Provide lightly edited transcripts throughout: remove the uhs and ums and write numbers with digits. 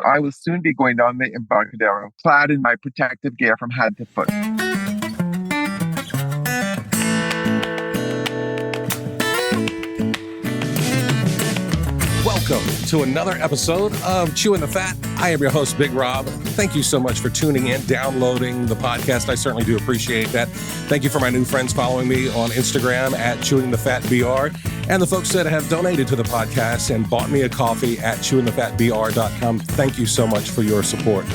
I will soon be going down the Embarcadero, clad in my protective gear from head to foot. Welcome to another episode of Chewing the Fat. I am your host, Big Rob. Thank you so much for tuning in, downloading the podcast. I certainly do appreciate that. Thank you for my new friends following me on Instagram at Chewing the Fat BR, and the folks that have donated to the podcast and bought me a coffee at chewingthefatbr.com. Thank you so much for your support.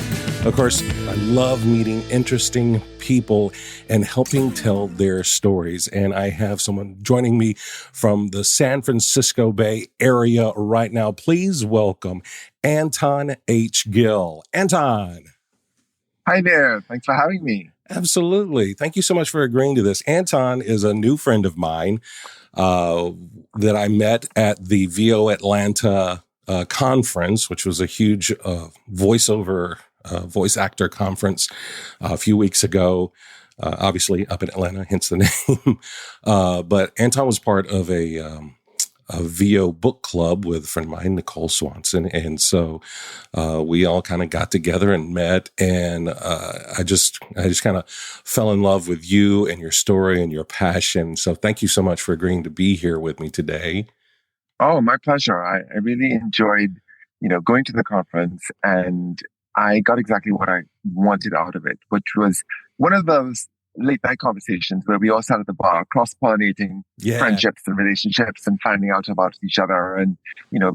Of course, I love meeting interesting people and helping tell their stories. And I have someone joining me from the San Francisco Bay Area right now. Please welcome Anton H. Gill. Anton. Hi there. Thanks for having me. Absolutely. Thank you so much for agreeing to this. Anton is a new friend of mine that I met at the VO Atlanta conference, which was a huge voice actor conference a few weeks ago, obviously up in Atlanta, hence the name. But Anton was part of a VO book club with a friend of mine, Nicole Swanson. And so we all kind of got together and met. And I just kind of fell in love with you and your story and your passion. So thank you so much for agreeing to be here with me today. Oh, my pleasure. I really enjoyed, going to the conference, and I got exactly what I wanted out of it, which was one of those late night conversations where we all sat at the bar, cross-pollinating friendships and relationships and finding out about each other and,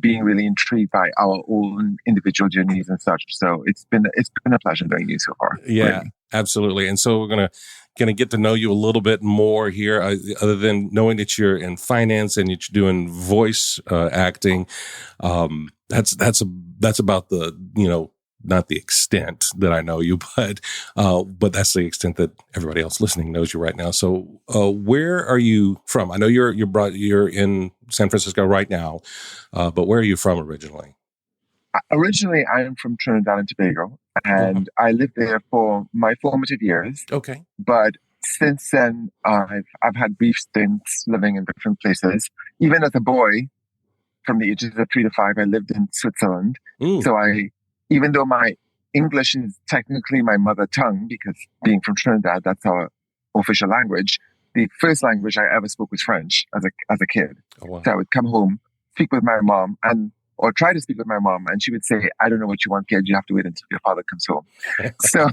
being really intrigued by our own individual journeys and such. So it's been a pleasure knowing you so far. Yeah, really. Absolutely. And so we're going to get to know you a little bit more here, other than knowing that you're in finance and that you're doing voice acting. That's about the, not the extent that I know you, but that's the extent that everybody else listening knows you right now. So, where are you from? I know you're in San Francisco right now, but where are you from originally? Originally, I am from Trinidad and Tobago, and I lived there for my formative years. Okay. But since then, I've had brief stints living in different places. Even as a boy, from the ages of 3 to 5, I lived in Switzerland. So even though my English is technically my mother tongue, because being from Trinidad, that's our official language, the first language I ever spoke was French as a kid. Oh, wow. So I would come home, speak with my mom, or try to speak with my mom, and she would say, "I don't know what you want, kid. You have to wait until your father comes home." So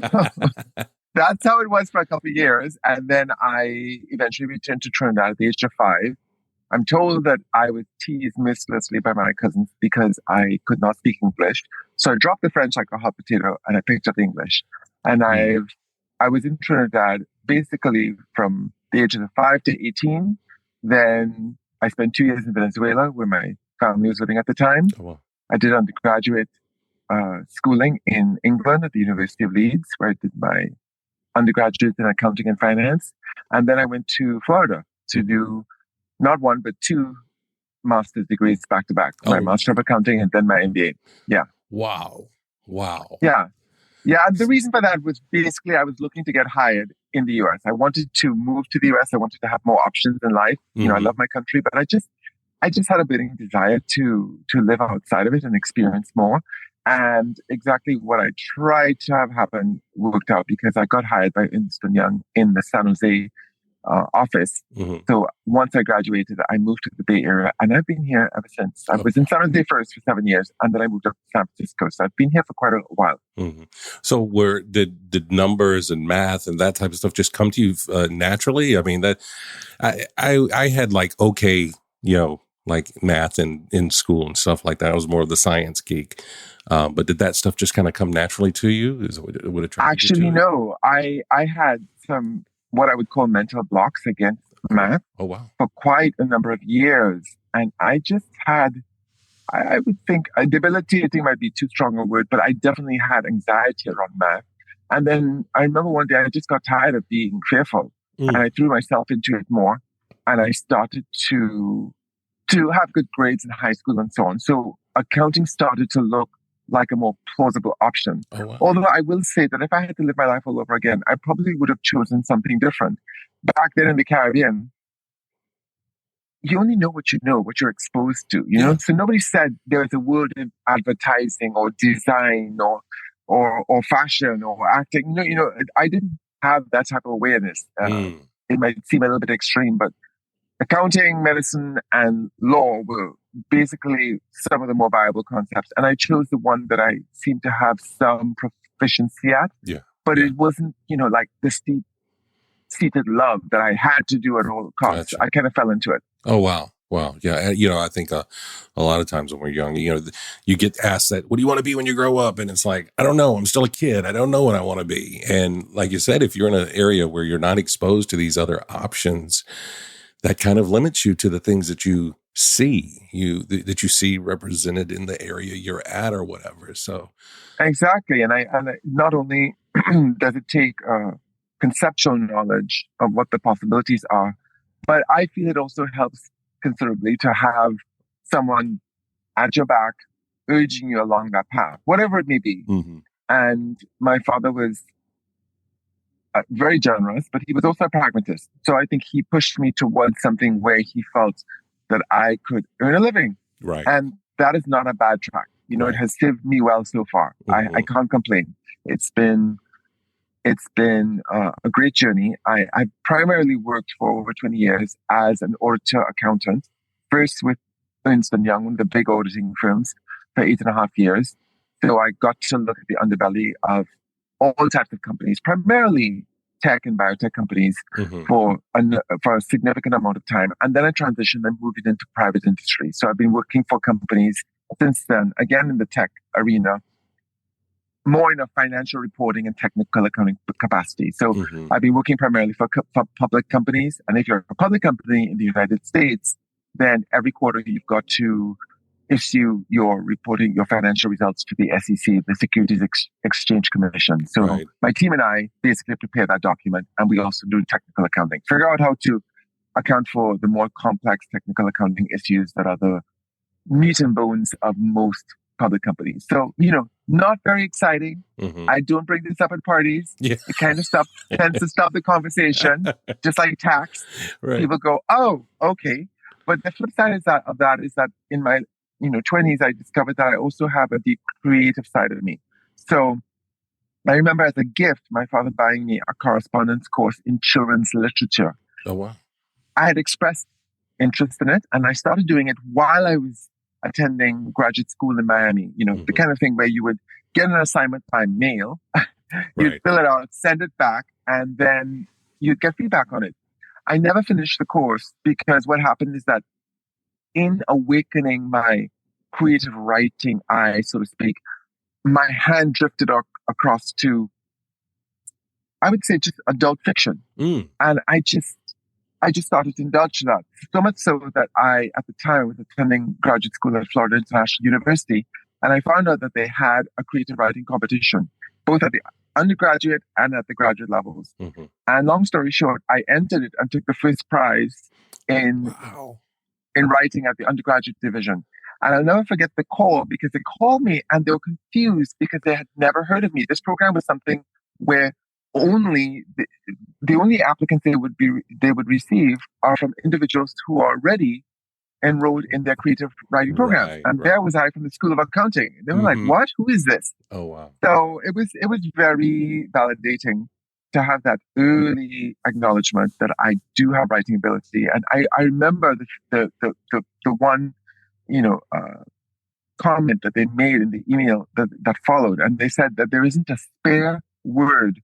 that's how it was for a couple of years. And then I eventually returned to Trinidad at the age of 5. I'm told that I was teased mercilessly by my cousins because I could not speak English. So I dropped the French like a hot potato and I picked up English. And I was in Trinidad basically from the ages of 5 to 18. Then I spent 2 years in Venezuela where my family was living at the time. Oh, wow. I did undergraduate schooling in England at the University of Leeds, where I did my undergraduate in accounting and finance. And then I went to Florida to do not one, but 2 master's degrees back to back. My Master of Accounting and then my MBA. Yeah. Wow. Yeah. And the reason for that was basically I was looking to get hired in the US. I wanted to move to the US. I wanted to have more options in life. I love my country, but I just had a burning desire to live outside of it and experience more. And exactly what I tried to have happen worked out because I got hired by Ernst & Young in the San Jose office. So once I graduated, I moved to the Bay Area, and I've been here ever since. I was in San Jose first for 7 years, and then I moved up to San Francisco. So I've been here for quite a while. So did numbers and math and that type of stuff just come to you naturally? I mean, that I had like like math in school and stuff like that. I was more of the science geek. But did that stuff just kind of come naturally to you? Would it actually no? I had some what I would call mental blocks against math for quite a number of years. And I just had, I would think, debilitating might be too strong a word, but I definitely had anxiety around math. And then I remember one day I just got tired of being fearful and I threw myself into it more. And I started to have good grades in high school and so on. So accounting started to look like a more plausible option. Although I will say that if I had to live my life all over again, I probably would have chosen something different. Back then in the Caribbean, you only know what you know, what you're exposed to, you know? So nobody said there's a world in advertising or design or fashion or acting. I didn't have that type of awareness. It might seem a little bit extreme, but accounting, medicine, and law were basically some of the more viable concepts. And I chose the one that I seemed to have some proficiency at. But it wasn't, like this deep-seated love that I had to do at all costs. Gotcha. I kind of fell into it. Oh, wow. Wow. Yeah. I think a lot of times when we're young, you get asked that, what do you want to be when you grow up? And it's like, I don't know. I'm still a kid. I don't know what I want to be. And like you said, if you're in an area where you're not exposed to these other options, that kind of limits you to the things that you see, that you see represented in the area you're at or whatever. So exactly. And I not only does it take conceptual knowledge of what the possibilities are, but I feel it also helps considerably to have someone at your back urging you along that path, whatever it may be. And my father was very generous, but he was also a pragmatist. So I think he pushed me towards something where he felt that I could earn a living. Right. And that is not a bad track. It has served me well so far. I can't complain. It's been a great journey. I primarily worked for over 20 years as an auditor accountant, first with Ernst & Young, the big auditing firms, for 8.5 years. So I got to look at the underbelly of all types of companies, primarily tech and biotech companies, for a significant amount of time. And then I transitioned and moved into private industry. So I've been working for companies since then, again in the tech arena, more in a financial reporting and technical accounting capacity. So I've been working primarily for public companies. And if you're a public company in the United States, then every quarter you've got to issue your financial results to the SEC, the Securities Exchange Commission. So my team and I basically prepare that document, and we also do technical accounting, figure out how to account for the more complex technical accounting issues that are the meat and bones of most public companies. So, not very exciting. I don't bring this up at parties. It kind of tends to stop the conversation, just like tax. People go, oh, okay. But the flip side of that is that in my 20s, I discovered that I also have a deep creative side of me. So I remember as a gift, my father buying me a correspondence course in children's literature. Oh, wow. I had expressed interest in it, and I started doing it while I was attending graduate school in Miami. The kind of thing where you would get an assignment by mail, you'd fill it out, send it back, and then you'd get feedback on it. I never finished the course because what happened is that in awakening my creative writing eye, so to speak, my hand drifted across to, I would say, just adult fiction. And I just started to indulge that. So much so that I, at the time, was attending graduate school at Florida International University, and I found out that they had a creative writing competition, both at the undergraduate and at the graduate levels. And long story short, I entered it and took the first prize in writing at the undergraduate division. And I'll never forget the call, because they called me and they were confused because they had never heard of me. This program was something where only the only applicants they would receive are from individuals who are already enrolled in their creative writing program. There was I from the School of Accounting. They were like, what? Who is this? Oh, wow. So it was very validating to have that early acknowledgement that I do have writing ability. And I remember the one, comment that they made in the email that followed. And they said that there isn't a spare word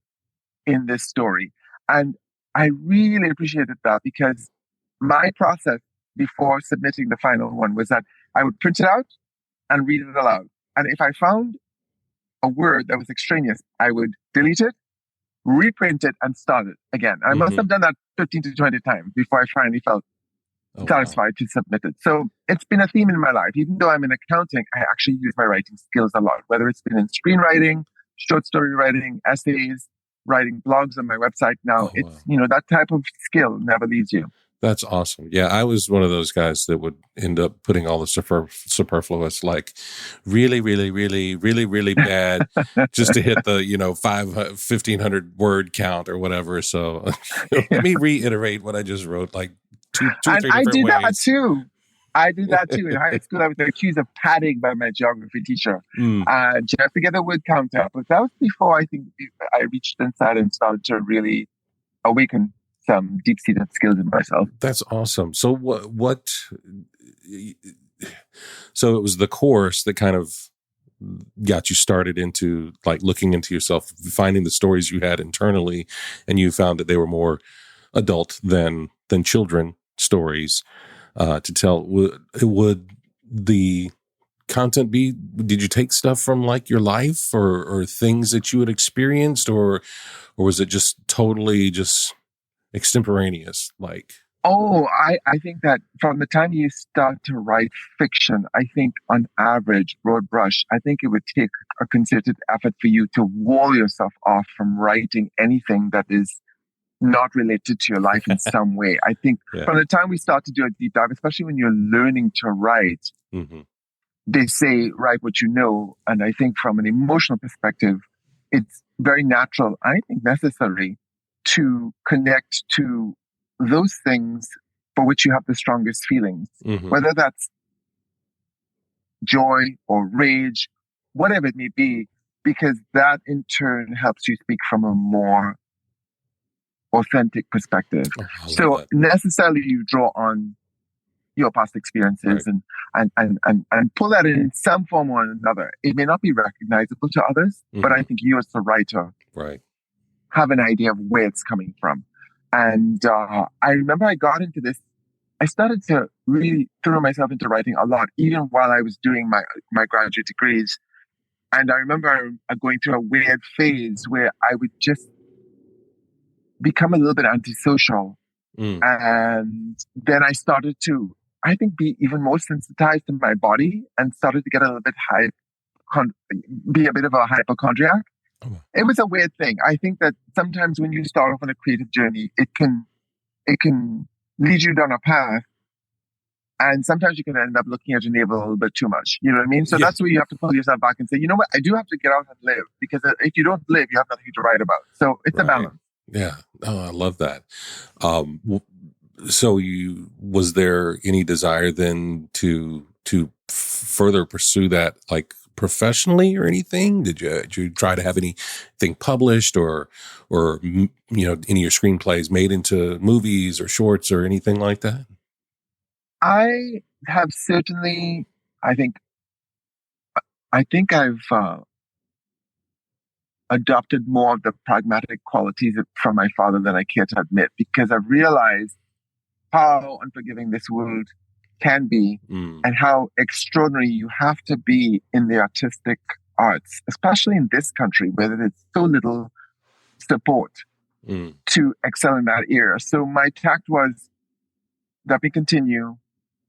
in this story. And I really appreciated that, because my process before submitting the final one was that I would print it out and read it aloud. And if I found a word that was extraneous, I would delete it, reprint it, and start it again. I must have done that 15 to 20 times before I finally felt satisfied to submit it. So it's been a theme in my life. Even though I'm in accounting, I actually use my writing skills a lot, whether it's been in screenwriting, short story writing, essays, writing blogs on my website now. It's, that type of skill never leaves you. That's awesome. Yeah, I was one of those guys that would end up putting all the superfluous, like really, really, really, really, really bad, just to hit the 1,500 word count or whatever. So let me reiterate what I just wrote like two or And three I different did that ways. too. I did that too. In high school, I was accused of padding by my geography teacher Mm. just to get a word count up. But that was before I think I reached inside and started to really awaken some deep-seated skills in myself. That's awesome. So so it was the course that kind of got you started into like looking into yourself, finding the stories you had internally, and you found that they were more adult than children stories to tell. Would the content be, did you take stuff from like your life or things that you had experienced, or was it just totally just extemporaneous? Like, Oh, I think that from the time you start to write fiction, I think on average, broad brush, I think it would take a concerted effort for you to wall yourself off from writing anything that is not related to your life in some way. I think yeah. from the time we start to do a deep dive, especially when you're learning to write, Mm-hmm. they say, write what you know. And I think from an emotional perspective, it's very natural, I think necessary, to connect to those things for which you have the strongest feelings, Mm-hmm. whether that's joy or rage, whatever it may be, because that in turn helps you speak from a more authentic perspective. Oh, So necessarily you draw on your past experiences and pull that in some form or another. It may not be recognizable to others, but I think you as the writer have an idea of where it's coming from. And I remember I got into this. I started to really throw myself into writing a lot, even while I was doing my graduate degrees. And I remember going through a weird phase where I would just become a little bit antisocial. And then I started to, I think, be even more sensitized to my body and started to get a little bit be a bit of a hypochondriac. It was a weird thing. I think that sometimes when you start off on a creative journey, it can lead you down a path, and sometimes you can end up looking at your neighbor a little bit too much. You know what I mean? So that's where you have to pull yourself back and say, you know what, I do have to get out and live, because if you don't live, you have nothing to write about. So it's a balance. Yeah. Oh, I love that. So was there any desire then to further pursue that, like professionally or anything? Did you try to have anything published or any of your screenplays made into movies or shorts or anything like that? I have certainly, I think I've adopted more of the pragmatic qualities from my father than I care to admit, because I've realized how unforgiving this world can be and how extraordinary you have to be in the artistic arts, especially in this country where there's so little support to excel in that area. So my tact was, let me continue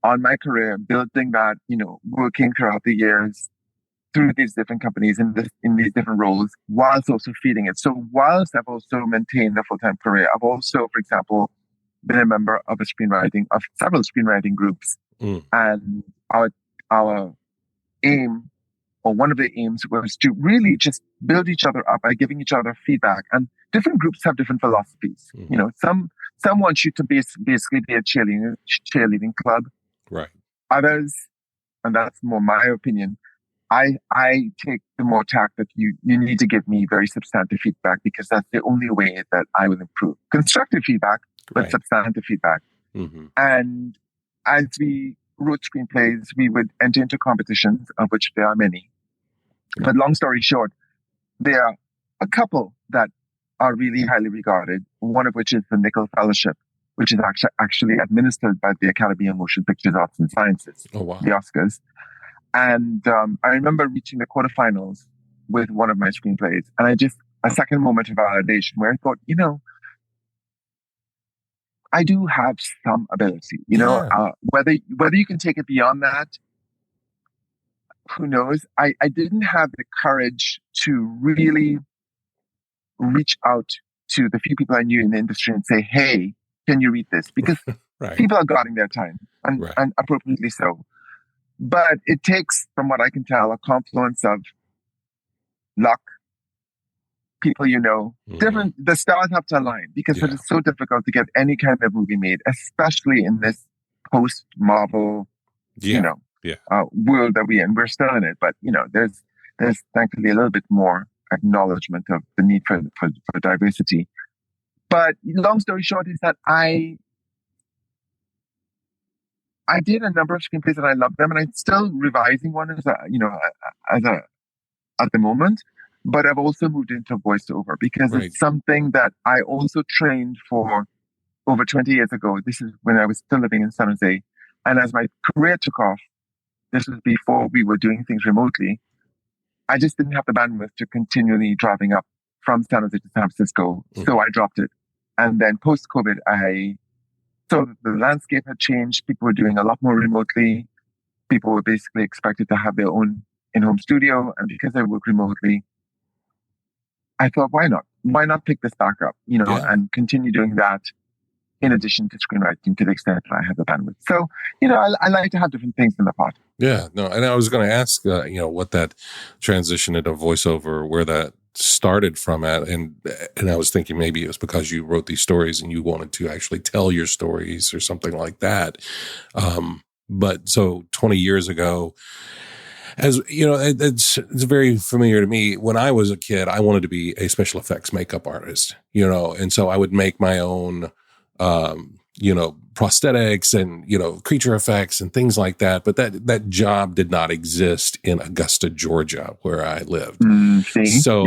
on my career, building that, working throughout the years through these different companies in these different roles, whilst also feeding it. So whilst I've also maintained a full-time career, I've also, for example, been a member of several screenwriting groups. And our aim, or one of the aims, was to really just build each other up by giving each other feedback. And different groups have different philosophies. Some want you to basically be a cheerleading club. Right. Others, and that's more my opinion, I take the more tact that you need to give me very substantive feedback, because that's the only way that I will improve. Constructive feedback, but substantive feedback. And as we wrote screenplays, we would enter into competitions, of which there are many. But long story short, there are a couple that are really highly regarded, one of which is the Nickel Fellowship, which is actually administered by the Academy of Motion Pictures Arts and Sciences, the Oscars. And I remember reaching the quarterfinals with one of my screenplays, and a second moment of validation where I thought, I do have some ability, whether you can take it beyond that, who knows? I didn't have the courage to really reach out to the few people I knew in the industry and say, hey, can you read this? Because people are guarding their time, and appropriately so. But it takes, from what I can tell, a confluence of luck, people you know. Different, the stars have to align because it is so difficult to get any kind of movie made, especially in this post-Marvel, world that we're in. We're still in it, but there's thankfully a little bit more acknowledgement of the need for diversity. But long story short is that I did a number of screenplays and I loved them, and I'm still revising one at the moment. But I've also moved into voiceover because it's something that I also trained for over 20 years ago. This is when I was still living in San Jose. And as my career took off, this was before we were doing things remotely, I just didn't have the bandwidth to continually driving up from San Jose to San Francisco. So I dropped it. And then post-COVID, so the landscape had changed. People were doing a lot more remotely. People were basically expected to have their own in-home studio. And because I work remotely, I thought, why not? Why not pick this back up, and continue doing that in addition to screenwriting to the extent that I have the bandwidth. So, I like to have different things in the pot. Yeah, no, and I was going to ask, what that transition into voiceover, where that started from at, and I was thinking maybe it was because you wrote these stories and you wanted to actually tell your stories or something like that. But so 20 years ago, as you know, it's very familiar to me. When I was a kid, I wanted to be a special effects makeup artist, and so I would make my own, prosthetics and, creature effects and things like that. But that job did not exist in Augusta, Georgia, where I lived. So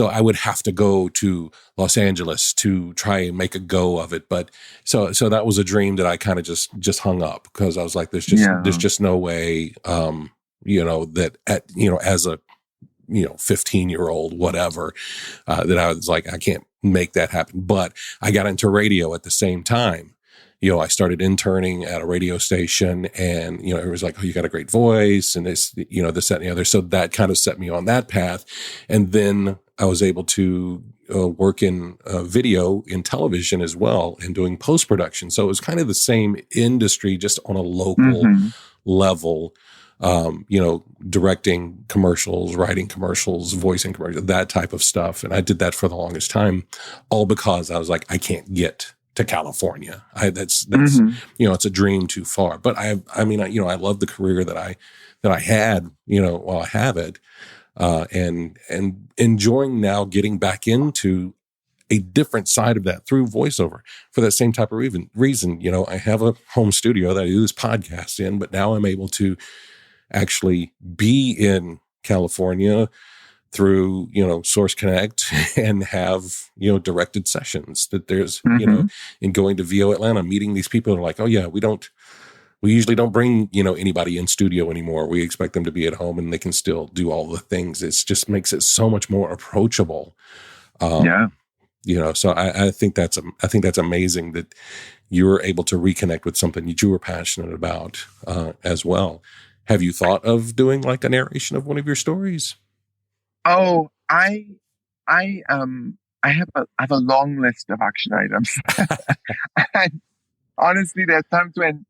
I would have to go to Los Angeles to try and make a go of it. But so that was a dream that I kind of just hung up because I was like, there's just no way, that as a, 15-year-old, whatever, that I was like, I can't make that happen. But I got into radio at the same time. I started interning at a radio station and, it was like, oh, you got a great voice and this, this, that, and the other. So that kind of set me on that path. And then I was able to work in video in television as well and doing post-production. So it was kind of the same industry, just on a local level. Directing commercials, writing commercials, voicing commercials, that type of stuff. And I did that for the longest time, all because I was like, I can't get to California. That's it's a dream too far. But I love the career that I had, while I have it, and enjoying now getting back into a different side of that through voiceover for that same type of reason. I have a home studio that I do this podcast in, but now I'm able to actually be in California through, Source Connect and have, directed sessions that there's, and going to VO Atlanta, meeting these people are like, oh yeah, we usually don't bring, anybody in studio anymore. We expect them to be at home and they can still do all the things. It just makes it so much more approachable. So I think that's amazing that you're able to reconnect with something that you were passionate about, as well. Have you thought of doing like a narration of one of your stories? Oh, I have a long list of action items. And honestly, there are times when,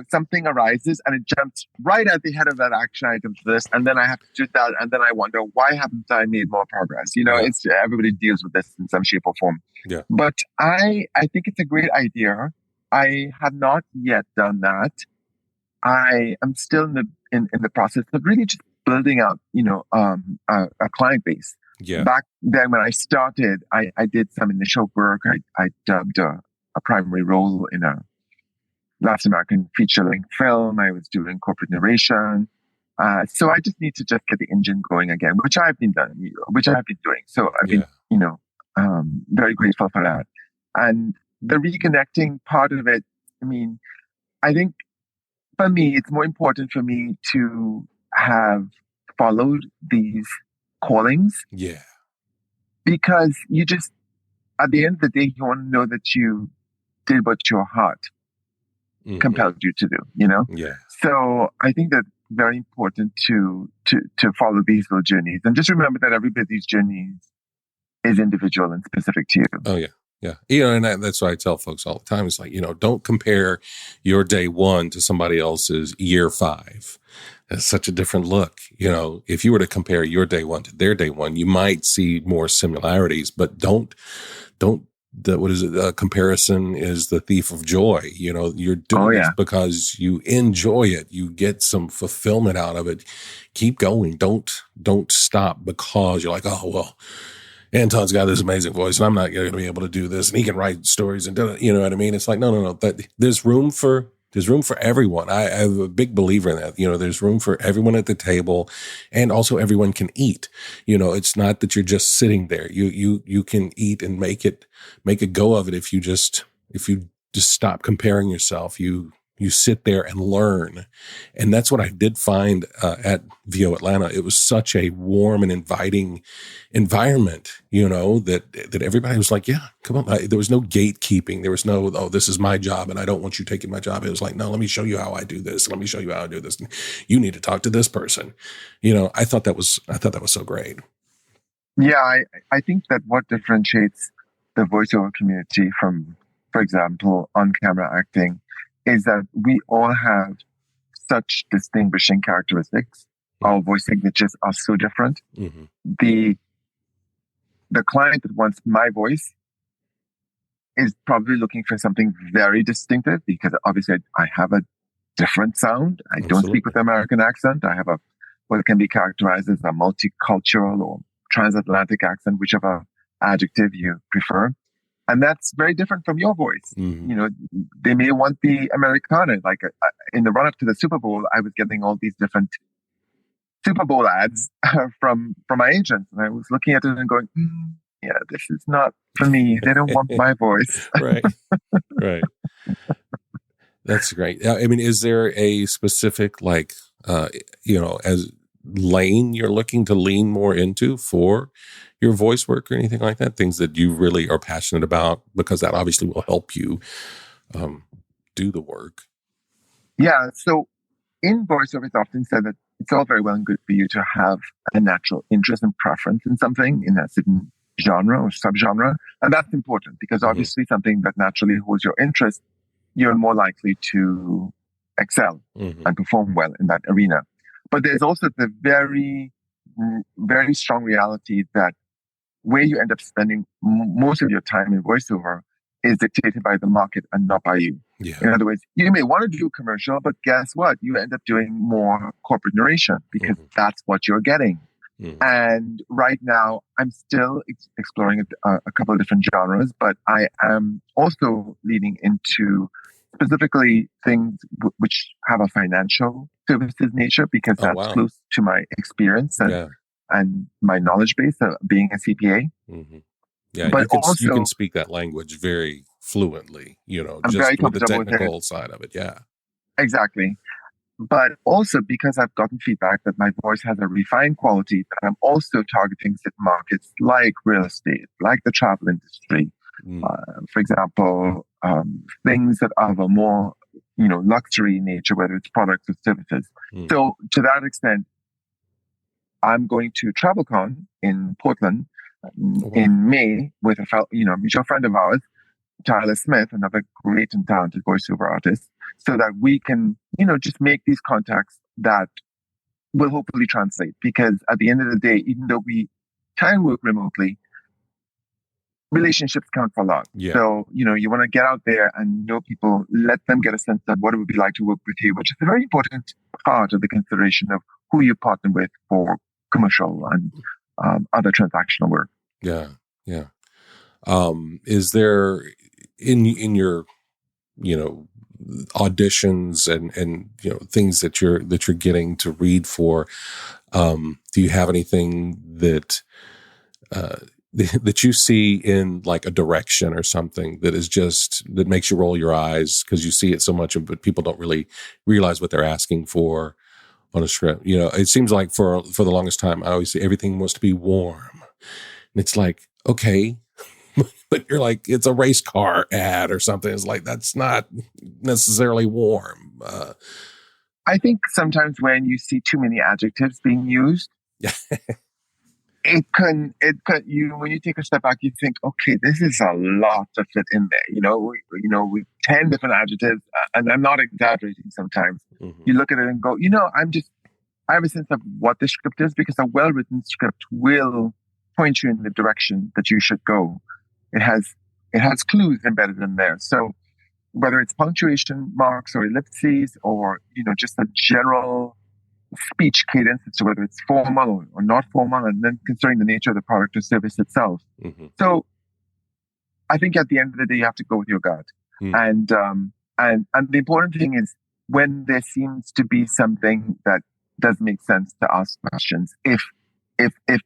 something arises and it jumps right at the head of that action item list. And then I have to do that. And then I wonder, why haven't I made more progress? It's everybody deals with this in some shape or form. Yeah. But I think it's a great idea. I have not yet done that. I am still in the process of really just building out, a client base. Yeah. Back then when I started, I did some initial work. I dubbed a primary role in a Latin American feature-length film. I was doing corporate narration. So I just need to just get the engine going again, which I've been doing. So I've been, very grateful for that. And the reconnecting part of it, I think for me, it's more important for me to have followed these callings. Yeah. Because you just, at the end of the day, you want to know that you did what your heart compelled you to do, Yeah. So I think that's very important to follow these little journeys. And just remember that everybody's journey is individual and specific to you. Oh, yeah. Yeah. And that's why I tell folks all the time. It's like, don't compare your day one to somebody else's year 5. That's such a different look. If you were to compare your day one to their day one, you might see more similarities, but don't, what is it? Comparison is the thief of joy. You're doing this because you enjoy it. You get some fulfillment out of it. Keep going. Don't stop because you're like, oh, well, Anton's got this amazing voice and I'm not going to be able to do this. And he can write stories and you know what I mean? It's like, no. There's room for everyone. I'm a big believer in that. There's room for everyone at the table, and also everyone can eat. It's not that you're just sitting there. You can eat and make a go of it if you just stop comparing yourself. You sit there and learn. And that's what I did find at VO Atlanta. It was such a warm and inviting environment, that everybody was like, yeah, come on. There was no gatekeeping. There was no, oh, this is my job and I don't want you taking my job. It was like, no, let me show you how I do this. Let me show you how I do this. And you need to talk to this person. I thought that was so great. Yeah, I think that what differentiates the voiceover community from, for example, on-camera acting is that we all have such distinguishing characteristics. Our voice signatures are so different. Mm-hmm. The client that wants my voice is probably looking for something very distinctive, because obviously I have a different sound. I don't speak with an American accent. I have what can be characterized as a multicultural or transatlantic accent, whichever adjective you prefer. And that's very different from your voice. Mm-hmm. They may want the Americana. Like in the run-up to the Super Bowl, I was getting all these different Super Bowl ads from my agents. And I was looking at it and going, yeah, this is not for me. They don't want my voice. Right. That's great. I mean, is there a specific, as lane you're looking to lean more into for your voice work or anything like that? Things that you really are passionate about, because that obviously will help you do the work. Yeah. So in voiceover, it's often said that it's all very well and good for you to have a natural interest and preference in something, in a certain genre or subgenre. And that's important, because obviously something that naturally holds your interest, you're more likely to excel and perform well in that arena. But there's also the very, very strong reality that where you end up spending most of your time in voiceover is dictated by the market and not by you. Yeah. In other words, you may want to do commercial, but guess what? You end up doing more corporate narration because that's what you're getting. And right now, I'm still exploring a couple of different genres, but I am also leading into specifically things which have a financial services nature, because that's close to my experience and my knowledge base of being a CPA. Yeah, but you can speak that language very fluently, I'm just very with the comfortable technical side of it. Yeah. Exactly. But also because I've gotten feedback that my voice has a refined quality, that I'm also targeting certain markets like real estate, like the travel industry. For example, things that are of a more, luxury nature, whether it's products or services. So to that extent, I'm going to TravelCon in Portland in May with a mutual friend of ours, Tyler Smith, another great and talented voiceover artist, so that we can, just make these contacts that will hopefully translate. Because at the end of the day, even though we can work remotely, relationships count for a lot. Yeah. So, you want to get out there and know people, let them get a sense of what it would be like to work with you, which is a very important part of the consideration of who you partner with for commercial and other transactional work. Yeah. Yeah. Is there in your, auditions and things that you're getting to read for, do you have anything that you see in like a direction or something that makes you roll your eyes because you see it so much, but people don't really realize what they're asking for on a script? It seems like for the longest time, I always say everything wants to be warm. And it's like, okay, but you're like, it's a race car ad or something. It's like, that's not necessarily warm. I think sometimes when you see too many adjectives being used, you, when you take a step back, you think, okay, this is a lot to fit in there. With 10 different adjectives, and I'm not exaggerating sometimes. Mm-hmm. You look at it and go, I have a sense of what the script is, because a well-written script will point you in the direction that you should go. It has clues embedded in there. So whether it's punctuation marks or ellipses or, just a general speech cadence, so whether it's formal or not formal, and then considering the nature of the product or service itself. Mm-hmm. So I think at the end of the day, you have to go with your gut. Mm-hmm. And the important thing is when there seems to be something that does make sense to ask questions, if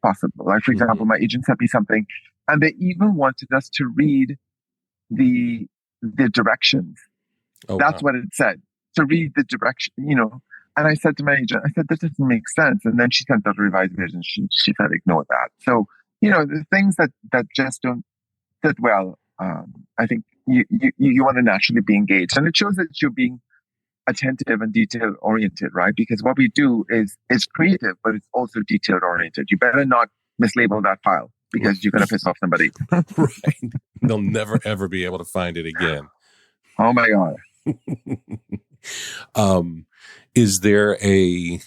possible. Like, for example, my agent sent me something and they even wanted us to read the directions. Oh, that's wow. what it said, to read the direction, And I said to my agent, this doesn't make sense. And then she sent out a revised version. She said, ignore that. So, the things that just don't fit well, I think you want to naturally be engaged. And it shows that you're being attentive and detail oriented, right? Because what we do is creative, but it's also detail oriented. You better not mislabel that file because you're going to piss off somebody. Right. They'll never, ever be able to find it again. Oh my God. Is there a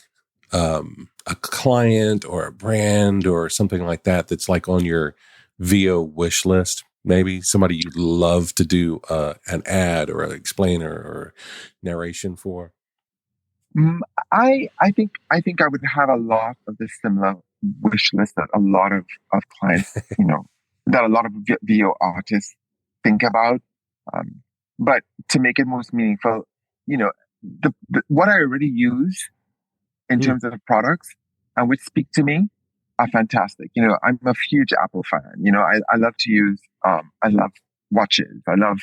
client or a brand or something like that that's like on your VO wish list? Maybe somebody you'd love to do an ad or an explainer or narration for? I think I would have a lot of the similar wish list that a lot of clients, that a lot of VO artists think about. But to make it most meaningful, what I already use in terms of products and which speak to me are fantastic. I'm a huge Apple fan. I love to use, I love watches. I love,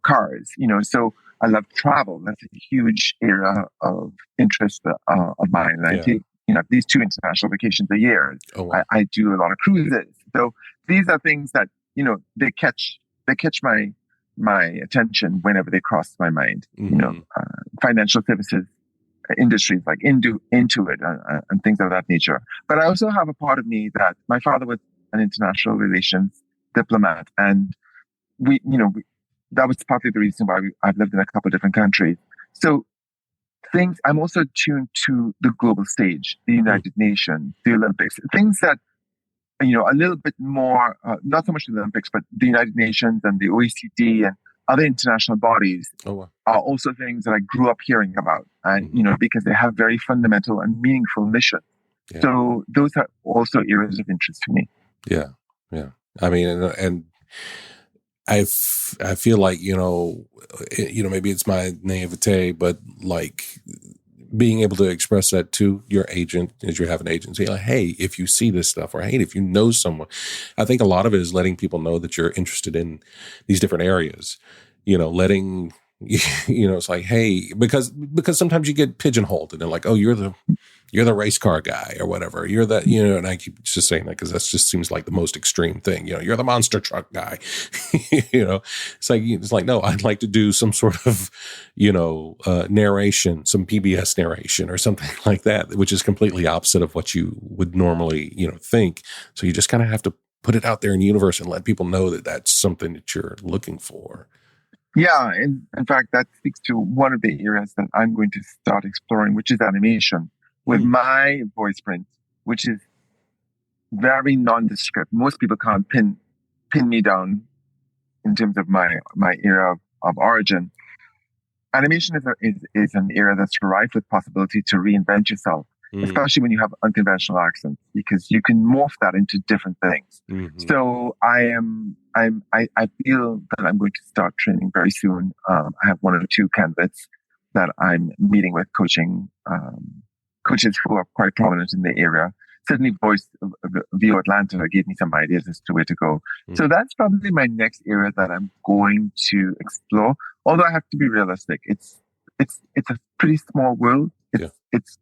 cars, so I love travel. That's a huge area of interest of mine. And I take, these 2 international vacations a year. Oh, wow. I do a lot of cruises. So these are things that, they catch my attention whenever they cross my mind. Mm-hmm. Financial services industries like Intuit and things of that nature. But I also have a part of me that my father was an international relations diplomat, and that was partly the reason why I've lived in a couple of different countries. So I'm also tuned to the global stage, the United Nations, the Olympics, things that, a little bit more, not so much the Olympics, but the United Nations and the OECD and other international bodies are also things that I grew up hearing about, and because they have very fundamental and meaningful missions. Yeah. So those are also areas of interest to me. Yeah, yeah. I mean, and I feel like maybe it's my naivete, but like being able to express that to your agent as you have an agency, like, hey, if you see this stuff, or hey, if you know someone, I think a lot of it is letting people know that you're interested in these different areas, letting, it's like, hey, because sometimes you get pigeonholed and they're like, oh, you're the race car guy or whatever. You're that, and I keep just saying that because that just seems like the most extreme thing. You're the monster truck guy. It's like, no, I'd like to do some sort of, narration, some PBS narration or something like that, which is completely opposite of what you would normally, think. So you just kind of have to put it out there in the universe and let people know that that's something that you're looking for. Yeah, and in fact, that speaks to one of the areas that I'm going to start exploring, which is animation. With my voice print, which is very nondescript. Most people can't pin me down in terms of my area of origin. Animation is an area that's rife with possibility to reinvent yourself, especially when you have unconventional accents, because you can morph that into different things. Mm-hmm. So I feel that I'm going to start training very soon. I have 1 or 2 candidates that I'm meeting with, coaches who are quite prominent in the area. Certainly Voice of VO Atlanta gave me some ideas as to where to go. Mm-hmm. So that's probably my next area that I'm going to explore. Although I have to be realistic, it's a pretty small world. It's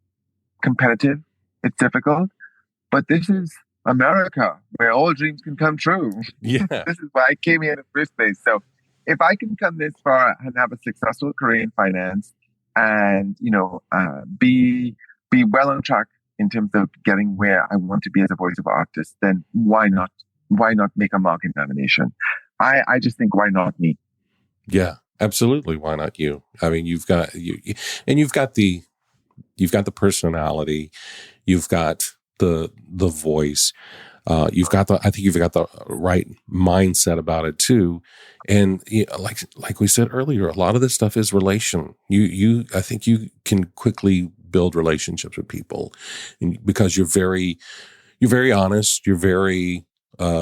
competitive. It's difficult. But this is America, where all dreams can come true. Yeah. This is why I came here in the first place. So if I can come this far and have a successful career in finance and, be well on track in terms of getting where I want to be as a voiceover artist, then why not? Why not make a mark in nomination? I just think, why not me? Yeah, absolutely. Why not you? I mean, you've got the personality, you've got the voice, I think you've got the right mindset about it too. And like we said earlier, a lot of this stuff is relation. I think you can quickly build relationships with people, and because you're very honest, you're very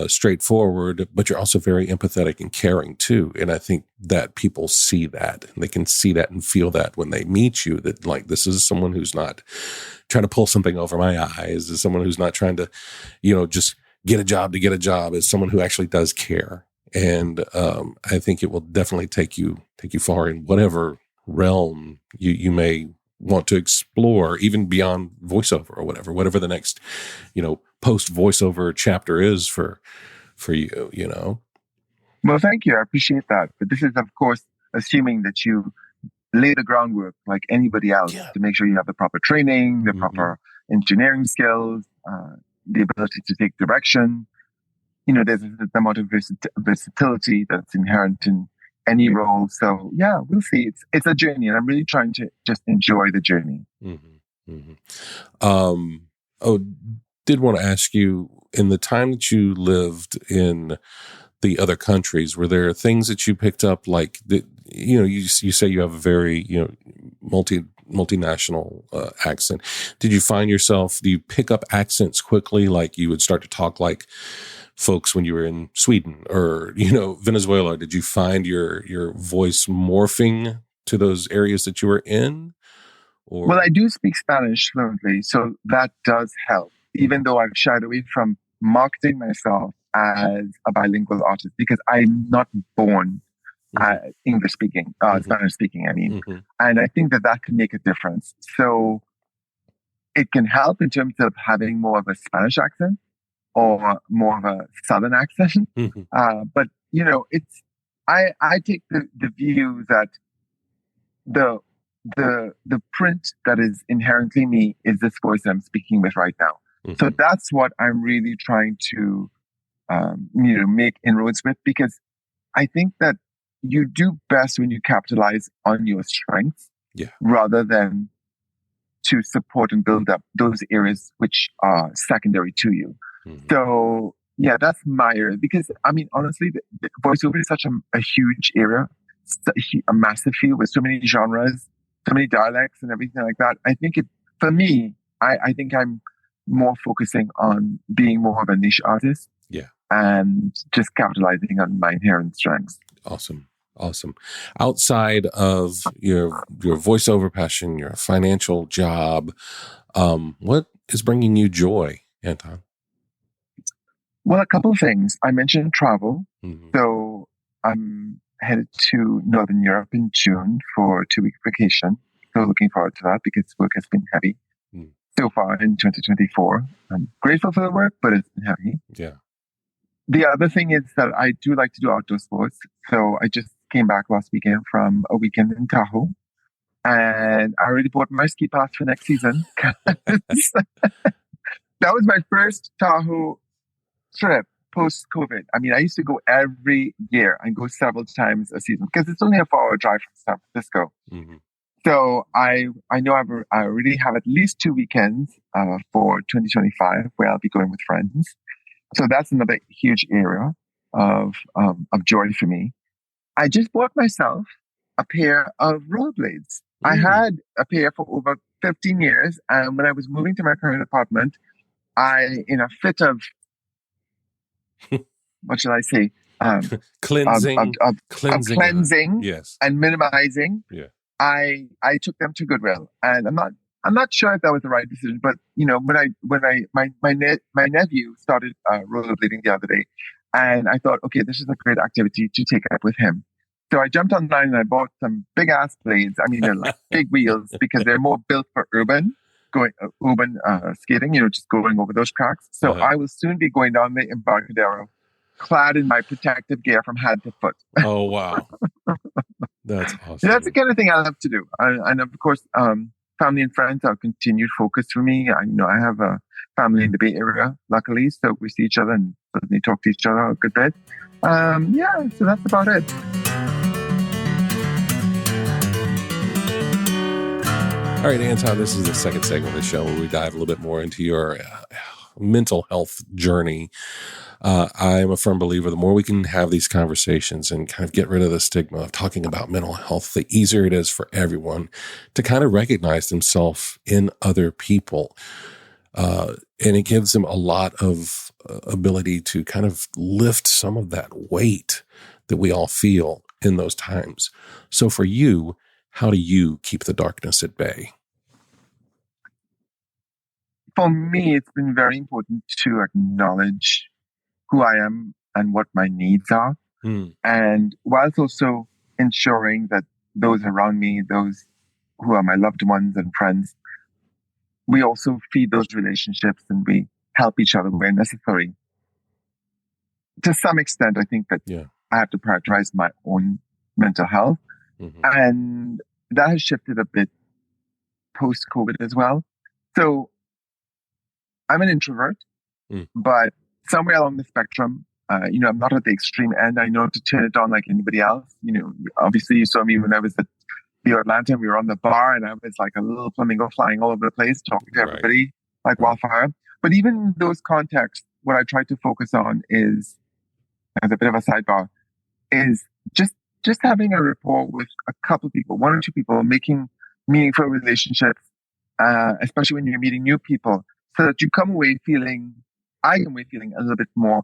straightforward, but you're also very empathetic and caring too. And I think that people see that, and they can see that and feel that when they meet you, that like, this is someone who's not trying to pull something over my eyes. This is someone who's not trying to, just get a job to get a job. Is someone who actually does care. And I think it will definitely take you far in whatever realm you may want to explore, even beyond voiceover or whatever the next, post voiceover chapter is for you. Well, thank you. I appreciate that. But this is, of course, assuming that you lay the groundwork like anybody else to make sure you have the proper training, the proper engineering skills, the ability to take direction. There's an amount of versatility that's inherent in any role. So yeah, we'll see. It's a journey, and I'm really trying to just enjoy the journey. Did want to ask you, in the time that you lived in the other countries, were there things that you picked up, like that? You say you have a very multinational accent. Did you find yourself? Do you pick up accents quickly? Like you would start to talk like folks when you were in Sweden or Venezuela? Did you find your voice morphing to those areas that you were in? Or? Well, I do speak Spanish fluently, so that does help. Even though I've shied away from marketing myself as a bilingual artist, because I'm not born English speaking, Spanish speaking, I mean. And I think that can make a difference. So it can help in terms of having more of a Spanish accent or more of a Southern accent. But, I take the view that the print that is inherently me is this voice I'm speaking with right now. So that's what I'm really trying to, make inroads with, because I think that you do best when you capitalize on your strengths rather than to support and build up those areas which are secondary to you. So yeah, that's my area, because I mean, honestly, the voiceover is such a huge area, a massive field with so many genres, so many dialects and everything like that. I think for me, I think I'm more focusing on being more of a niche artist. And just capitalizing on my inherent strengths. Awesome. Outside of your voiceover passion, your financial job, what is bringing you joy, Anton? Well, a couple of things. I mentioned travel. So I'm headed to Northern Europe in June for a 2-week vacation. So looking forward to that, because work has been heavy so far in 2024. I'm grateful for the work, but it's been heavy. Yeah. The other thing is that I do like to do outdoor sports. So I just came back last weekend from a weekend in Tahoe, and I already bought my ski pass for next season. That was my first Tahoe trip post-COVID. I mean, I used to go every year and go several times a season because it's only a 4-hour drive from San Francisco. So I know I already have at least 2 weekends for 2025 where I'll be going with friends. So that's another huge area of joy for me. I just bought myself a pair of rollerblades. I had a pair for over 15 years. And when I was moving to my current apartment, in a fit of, what shall I say? Cleansing. Cleansing yes. And minimizing. Yeah. I took them to Goodwill, and I'm not sure if that was the right decision, but my nephew started rollerblading the other day, and I thought, okay, this is a great activity to take up with him. So I jumped online and I bought some big ass blades. I mean, they're like big wheels because they're more built for urban skating, just going over those tracks. So I will soon be going down the Embarcadero clad in my protective gear from head to foot. Oh, wow. That's awesome. That's the kind of thing I love to do. And of course, family and friends are a continued focus for me. I have a family in the Bay Area, luckily, so we see each other and certainly talk to each other a good bit. So that's about it. All right, Anton, this is the second segment of the show where we dive a little bit more into your mental health journey. I'm a firm believer the more we can have these conversations and kind of get rid of the stigma of talking about mental health, the easier it is for everyone to kind of recognize themselves in other people. And it gives them a lot of ability to kind of lift some of that weight that we all feel in those times. So for you, how do you keep the darkness at bay? For me, it's been very important to acknowledge who I am and what my needs are. And whilst also ensuring that those around me, those who are my loved ones and friends, we also feed those relationships and we help each other where necessary. To some extent, I think that I have to prioritize my own mental health. And that has shifted a bit post-COVID as well. So I'm an introvert, but somewhere along the spectrum, I'm not at the extreme end. I know to turn it on like anybody else. Obviously you saw me when I was at the Atlanta. We were on the bar and I was like a little flamingo flying all over the place, talking to everybody like wildfire. But even in those contexts, what I try to focus on is, as a bit of a sidebar, is just having a rapport with a couple people, one or two people, making meaningful relationships, especially when you're meeting new people, so that you come away feeling a little bit more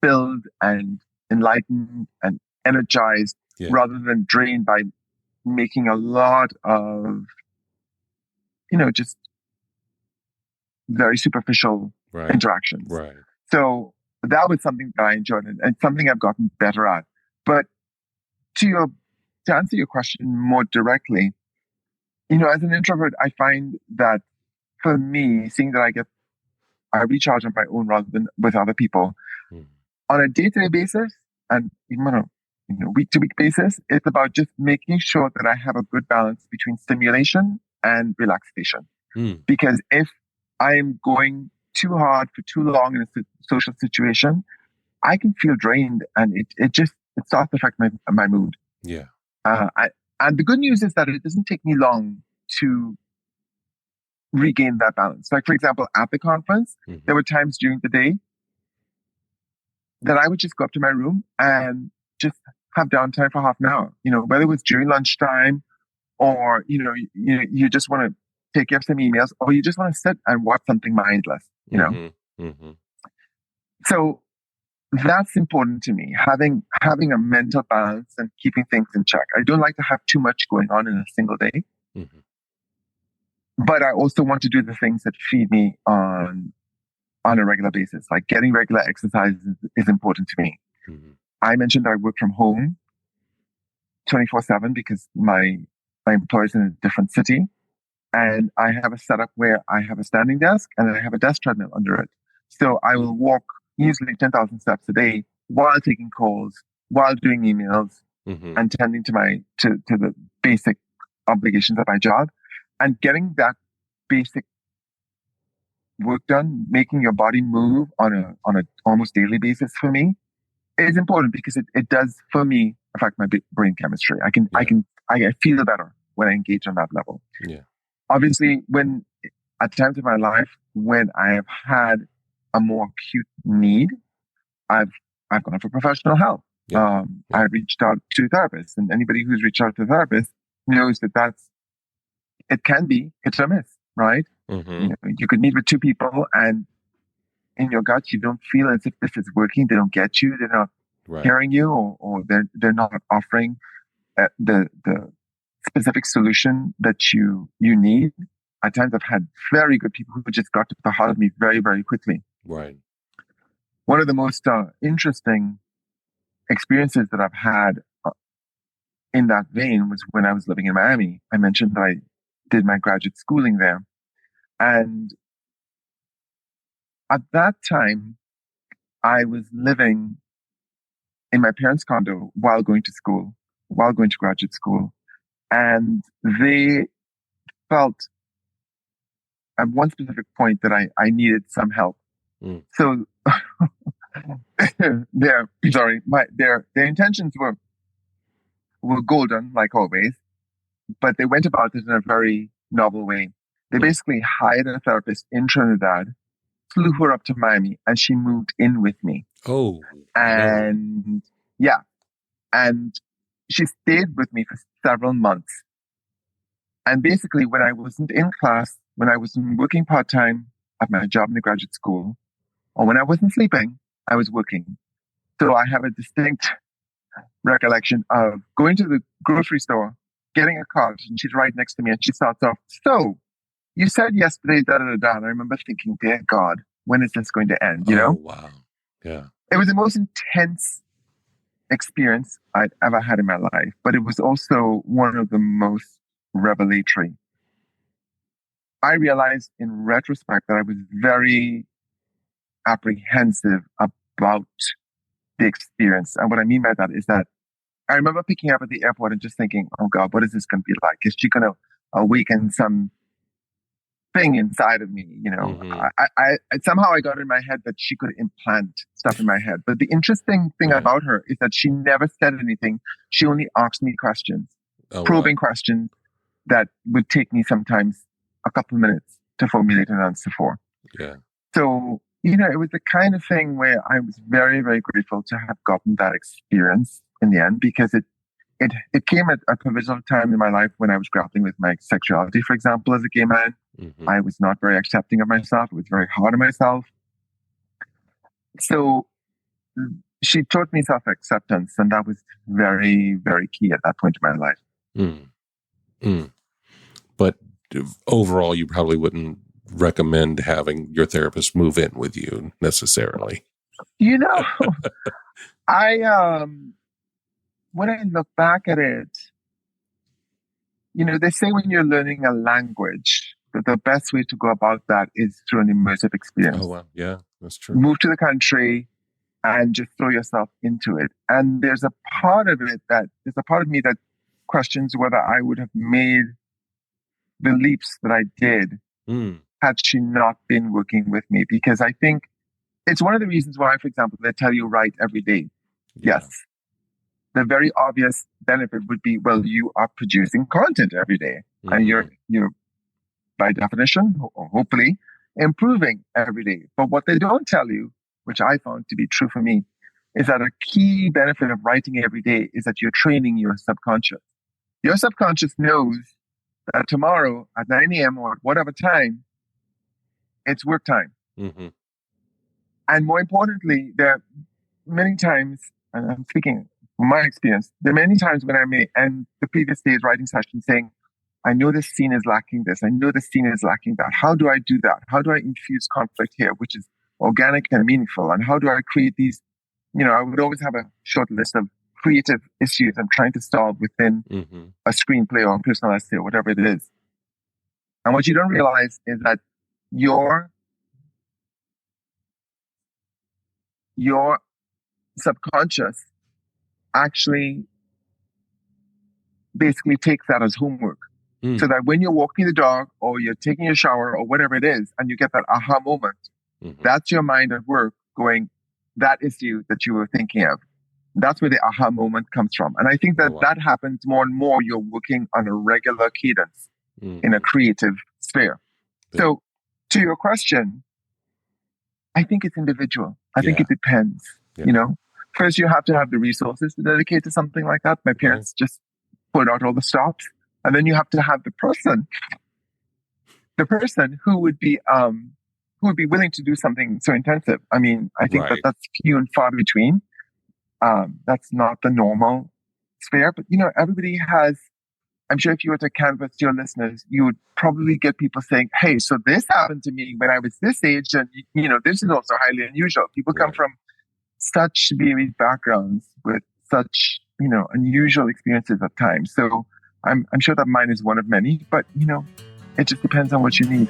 filled and enlightened and energized rather than drained by making a lot of, just very superficial interactions. Right. So that was something that I enjoyed and something I've gotten better at. But to answer your question more directly, as an introvert, I find that for me, seeing that I recharge on my own rather than with other people on a day-to-day basis and even on a week-to-week basis, it's about just making sure that I have a good balance between stimulation and relaxation. Because if I'm going too hard for too long in a social situation, I can feel drained and it starts to affect my mood. Yeah. And the good news is that it doesn't take me long to regain that balance. Like, for example, at the conference, there were times during the day that I would just go up to my room and just have downtime for half an hour, whether it was during lunchtime or, you just want to take care of some emails or you just want to sit and watch something mindless, So that's important to me, having a mental balance and keeping things in check. I don't like to have too much going on in a single day. But I also want to do the things that feed me on a regular basis. Like getting regular exercise is important to me. I mentioned that I work from home 24/7 because my employer's in a different city. And I have a setup where I have a standing desk and then I have a desk treadmill under it. So I will walk easily 10,000 steps a day while taking calls, while doing emails and tending to the basic obligations of my job. And getting that basic work done, making your body move on a almost daily basis for me is important because it does for me affect my brain chemistry. I feel better when I engage on that level. Yeah. Obviously, when at times in my life when I have had a more acute need, I've gone for professional help. I reached out to a therapist, and anybody who's reached out to a therapist knows that it can be hit or miss, right? You could meet with two people and in your gut, you don't feel as if this is working. They don't get you. They're not hearing you or they're not offering the specific solution that you need. At times I've had very good people who just got to the heart of me very, very quickly. Right. One of the most interesting experiences that I've had in that vein was when I was living in Miami. I mentioned that I did my graduate schooling there. And at that time, I was living in my parents' condo while going to graduate school. And they felt at one specific point that I needed some help. So their intentions were golden, like always, but they went about it in a very novel way. They basically hired a therapist in Trinidad, flew her up to Miami, and she moved in with me. Oh, and yeah, and she stayed with me for several months. And basically, when I wasn't in class, when I was working part-time at my job in the graduate school, or when I wasn't sleeping, I was working. So I have a distinct recollection of going to the grocery store, getting a card, and she's right next to me, and she starts off, "So, you said yesterday, da da da da." And I remember thinking, dear God, when is this going to end? You know? Wow. Yeah. It was the most intense experience I'd ever had in my life, but it was also one of the most revelatory. I realized in retrospect that I was very apprehensive about the experience. And what I mean by that is that I remember picking up at the airport and just thinking, oh God, what is this going to be like? Is she going to awaken some thing inside of me? You know, I somehow I got in my head that she could implant stuff in my head. But the interesting thing about her is that she never said anything. She only asked me questions, probing questions that would take me sometimes a couple of minutes to formulate an answer for. Yeah. So, you know, it was the kind of thing where I was very, very grateful to have gotten that experience in the end, because it came at a pivotal time in my life when I was grappling with my sexuality, for example, as a gay man. I was not very accepting of myself. I was very hard on myself. So she taught me self-acceptance, and that was very, very key at that point in my life. But overall, you probably wouldn't recommend having your therapist move in with you necessarily. You know, when I look back at it, you know, they say when you're learning a language, that the best way to go about that is through an immersive experience. Oh, wow. Yeah, that's true. Move to the country and just throw yourself into it. And there's a part of me that questions whether I would have made the leaps that I did had she not been working with me. Because I think it's one of the reasons why, for example, they tell you write every day. Yeah. Yes. The very obvious benefit would be, well, you are producing content every day. And you're by definition, or hopefully, improving every day. But what they don't tell you, which I found to be true for me, is that a key benefit of writing every day is that you're training your subconscious. Your subconscious knows that tomorrow at 9 a.m. or at whatever time, it's work time. And more importantly, there are many times, and I'm speaking from my experience, there are many times when I may end the previous day's writing session saying, I know this scene is lacking this. I know this scene is lacking that. How do I do that? How do I infuse conflict here, which is organic and meaningful? And how do I create these, you know, I would always have a short list of creative issues I'm trying to solve within a screenplay or a personal essay or whatever it is. And what you don't realize is that your subconscious actually basically takes that as homework. So that when you're walking the dog or you're taking a shower or whatever it is, and you get that aha moment, that's your mind at work going, that is you that you were thinking of. That's where the aha moment comes from. And I think that that happens more and more. You're working on a regular cadence in a creative sphere. So to your question, I think it's individual. I think it depends. You know, first you have to have the resources to dedicate to something like that. My parents just put out all the stops. And then you have to have the person who would be willing to do something so intensive. I mean, I think that that's few and far between. That's not the normal sphere, but you know, everybody has, I'm sure if you were to canvass your listeners, you would probably get people saying, hey, so this happened to me when I was this age. And you know, this is also highly unusual. People come from such varied backgrounds with such, you know, unusual experiences at times. So I'm sure that mine is one of many, but you know, it just depends on what you need.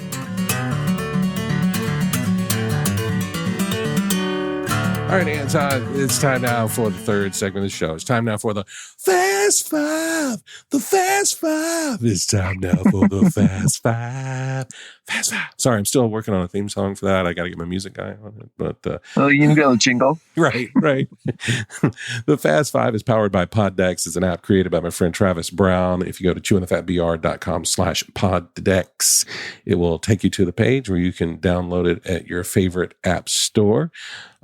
All right, Anton, it's time now for the third segment of the show. It's time now for the Fast Five. The Fast Five. It's time now for the Fast Five. Sorry, I'm still working on a theme song for that. I got to get my music guy on it. But Well, you can get a jingle. right. The Fast Five is powered by Poddex. It's an app created by my friend Travis Brown. If you go to chewingthefatbr.com/Poddex, it will take you to the page where you can download it at your favorite app store.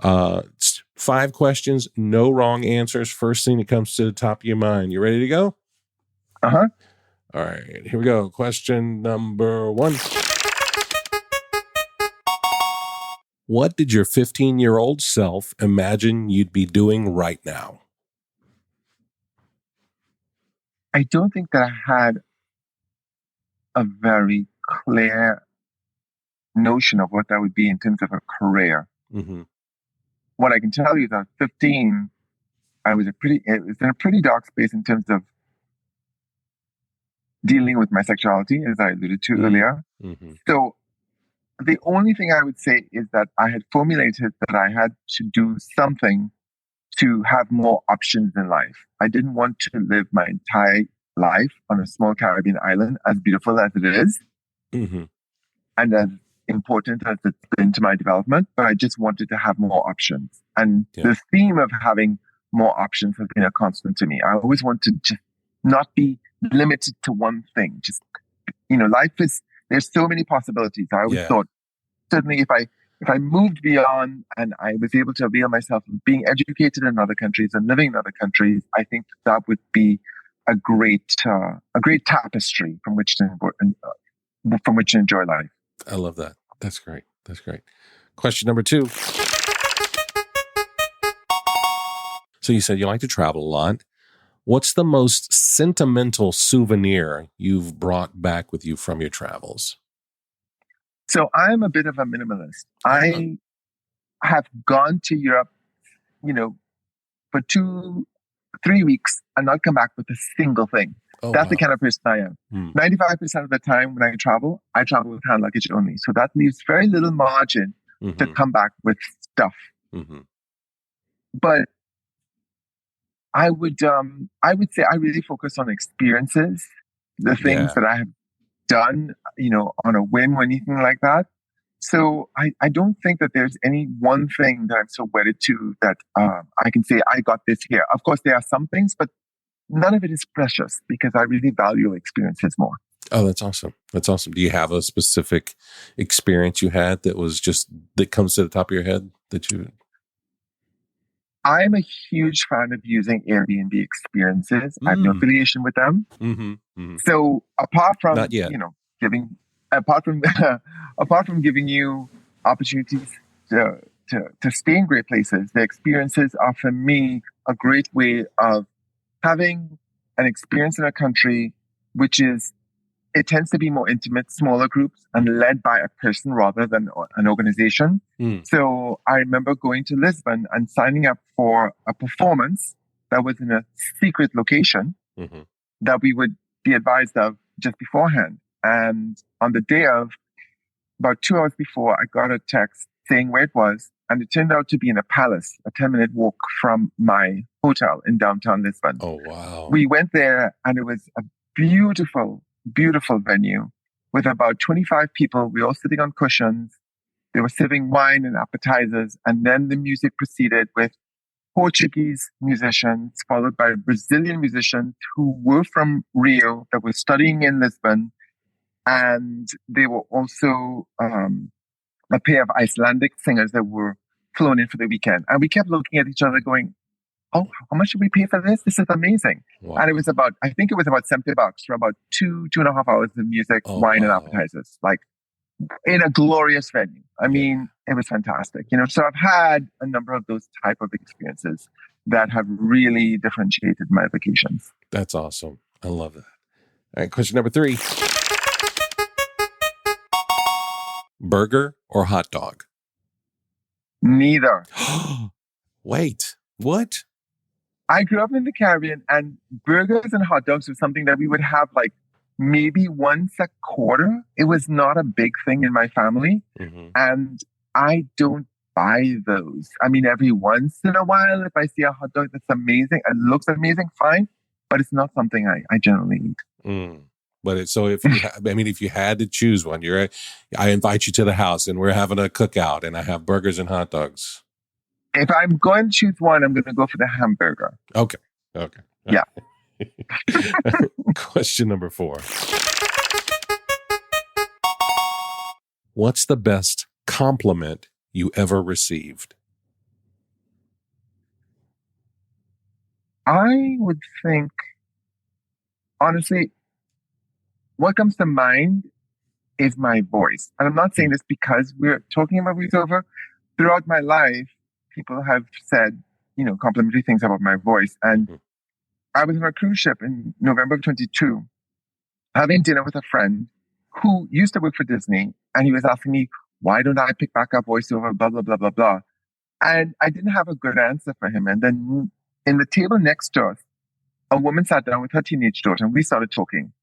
It's 5 questions, no wrong answers. First thing that comes to the top of your mind. You ready to go? Uh-huh. All right, here we go. Question number 1. What did your 15-year-old self imagine you'd be doing right now? I don't think that I had a very clear notion of what that would be in terms of a career. Mm-hmm. What I can tell you is that at 15, it was in a pretty dark space in terms of dealing with my sexuality, as I alluded to earlier. Mm-hmm. So the only thing I would say is that I had formulated that I had to do something to have more options in life. I didn't want to live my entire life on a small Caribbean island, as beautiful as it is, mm-hmm. and as important as it's been to my development, but I just wanted to have more options. And the theme of having more options has been a constant to me. I always want to just not be limited to one thing. Just, life is, there's so many possibilities. I always thought, certainly if I moved beyond and I was able to avail myself of being educated in other countries and living in other countries, I think that would be a great tapestry from which to enjoy life. I love that. That's great. Question number 2. So you said you like to travel a lot. What's the most sentimental souvenir you've brought back with you from your travels? So I'm a bit of a minimalist. I have gone to Europe, for 2-3 weeks and not come back with a single thing. That's the kind of person I am. 95% of the time when I travel with hand luggage only. So that leaves very little margin to come back with stuff. Mm-hmm. But I would say I really focus on experiences, the things that I have done, on a whim or anything like that. So I don't think that there's any one thing that I'm so wedded to that I can say I got this here. Of course, there are some things, but none of it is precious because I really value experiences more. Oh, that's awesome. Do you have a specific experience you had that comes to the top of your head that you... I'm a huge fan of using Airbnb experiences. I have no affiliation with them. Mm-hmm. Mm-hmm. So apart from, Not yet. apart from giving you opportunities to stay in great places, the experiences are for me a great way of having an experience in a country it tends to be more intimate, smaller groups, and led by a person rather than an organization. So I remember going to Lisbon and signing up for a performance that was in a secret location that we would be advised of just beforehand. And on the day of, about 2 hours before, I got a text saying where it was, and it turned out to be in a palace, a 10-minute walk from my hotel in downtown Lisbon. Oh, wow. We went there, and it was a beautiful, beautiful venue with about 25 people. We were all sitting on cushions. They were serving wine and appetizers. And then the music proceeded with Portuguese musicians, followed by Brazilian musicians who were from Rio that were studying in Lisbon. And they were also a pair of Icelandic singers that were flown in for the weekend. And we kept looking at each other going, oh, how much did we pay for this? This is amazing. Wow. And I think it was about $70 for about 2.5 hours of music, wine and appetizers, like in a glorious venue. I mean, it was fantastic. So I've had a number of those type of experiences that have really differentiated my vacations. That's awesome. I love that. All right, question number 3. Burger or hot dog? Neither. Wait, what? I grew up in the Caribbean, and burgers and hot dogs was something that we would have like maybe once a quarter. It was not a big thing in my family. And I don't buy those. I mean, every once in a while, if I see a hot dog that's amazing and looks amazing, fine. But it's not something I generally eat. But if you had to choose one, I invite you to the house and we're having a cookout and I have burgers and hot dogs. If I'm going to choose one, I'm going to go for the hamburger. Okay. Yeah. Question number 4. What's the best compliment you ever received? I would think, honestly, what comes to mind is my voice. And I'm not saying this because we're talking about voiceover. Throughout my life, people have said, complimentary things about my voice. And I was on a cruise ship in November of 22, having dinner with a friend who used to work for Disney. And he was asking me, why don't I pick back up voiceover, blah, blah, blah, blah, blah. And I didn't have a good answer for him. And then in the table next to us, a woman sat down with her teenage daughter and we started talking.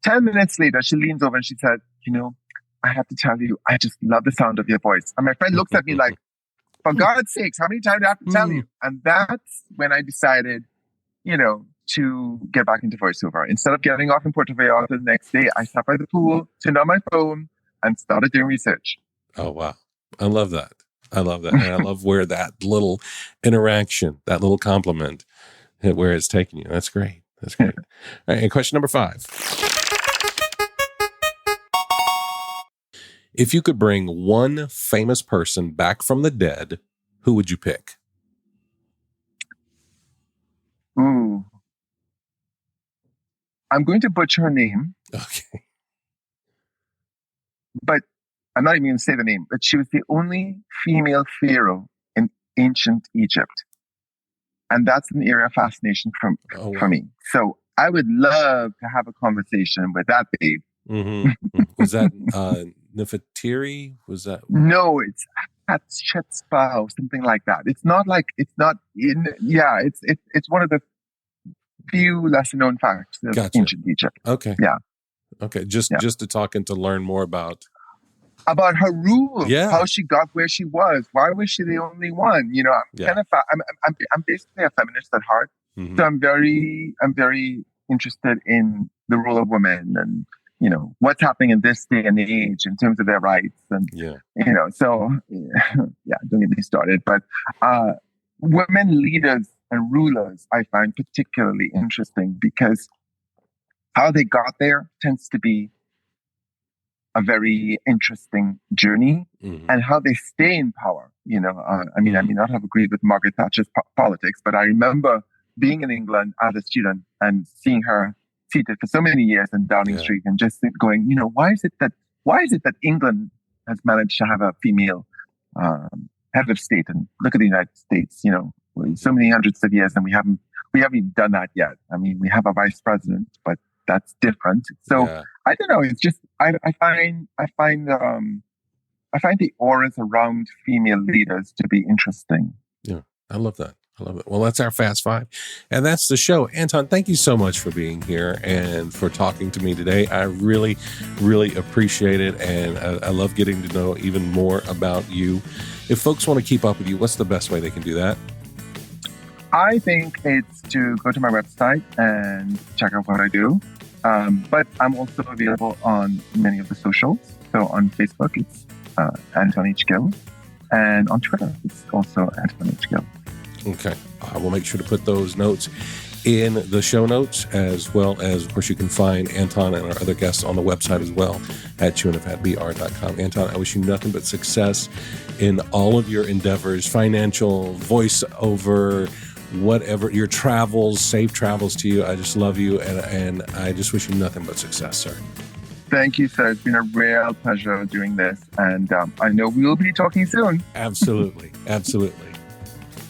10 minutes later, she leans over and she said, I have to tell you, I just love the sound of your voice. And my friend looks at me like, for God's sakes, how many times do I have to tell you? And that's when I decided, to get back into voiceover. Instead of getting off in Puerto Vallarta the next day, I sat by the pool, turned on my phone, and started doing research. Oh, wow. I love that. And I love where that little interaction, that little compliment, where it's taking you. That's great. All right, and question number 5. If you could bring one famous person back from the dead, who would you pick? Ooh. I'm going to butcher her name. Okay. But I'm not even going to say the name, but she was the only female pharaoh in ancient Egypt. And that's an area of fascination for me. So I would love to have a conversation with that babe. Mm-hmm. Was that Nefertiti? Was that? No, it's Hatshepsut or something like that. It's one of the few lesser known facts of ancient Egypt. Okay. Yeah. Okay. Just to talk and to learn more about her rule. Yeah. How she got where she was. Why was she the only one? I'm basically a feminist at heart. Mm-hmm. So I'm very interested in the role of women and what's happening in this day and age in terms of their rights. And, don't get me started. But women leaders and rulers, I find particularly interesting because how they got there tends to be a very interesting journey, and how they stay in power. I may not have agreed with Margaret Thatcher's politics, but I remember being in England as a student and seeing her seated for so many years in Downing Street and just going, why is it that England has managed to have a female head of state, and look at the United States, so many hundreds of years, and we haven't even done that yet. I mean, we have a vice president, but that's different. So I don't know. It's just I find the auras around female leaders to be interesting. Yeah, I love that. Well, that's our Fast Five, and that's the show. Anton, thank you so much for being here and for talking to me today. I really, really appreciate it, and I love getting to know even more about you. If folks want to keep up with you, what's the best way they can do that? I think it's to go to my website and check out what I do. But I'm also available on many of the socials. So on Facebook, it's Anton H. Gill. And on Twitter, it's also Anton H. Gill. Okay. I will make sure to put those notes in the show notes, as well as, of course, you can find Anton and our other guests on the website as well at chewinthefatbr.com. Anton, I wish you nothing but success in all of your endeavors, financial, voiceover, whatever, your travels, safe travels to you. I just love you, and I just wish you nothing but success, sir. Thank you, sir. It's been a real pleasure doing this, and I know we'll be talking soon. Absolutely.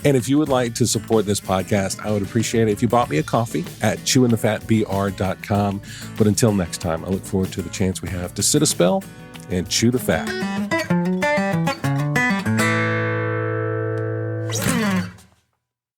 And if you would like to support this podcast, I would appreciate it if you bought me a coffee at chewinthefatbr.com. But until next time, I look forward to the chance we have to sit a spell and chew the fat.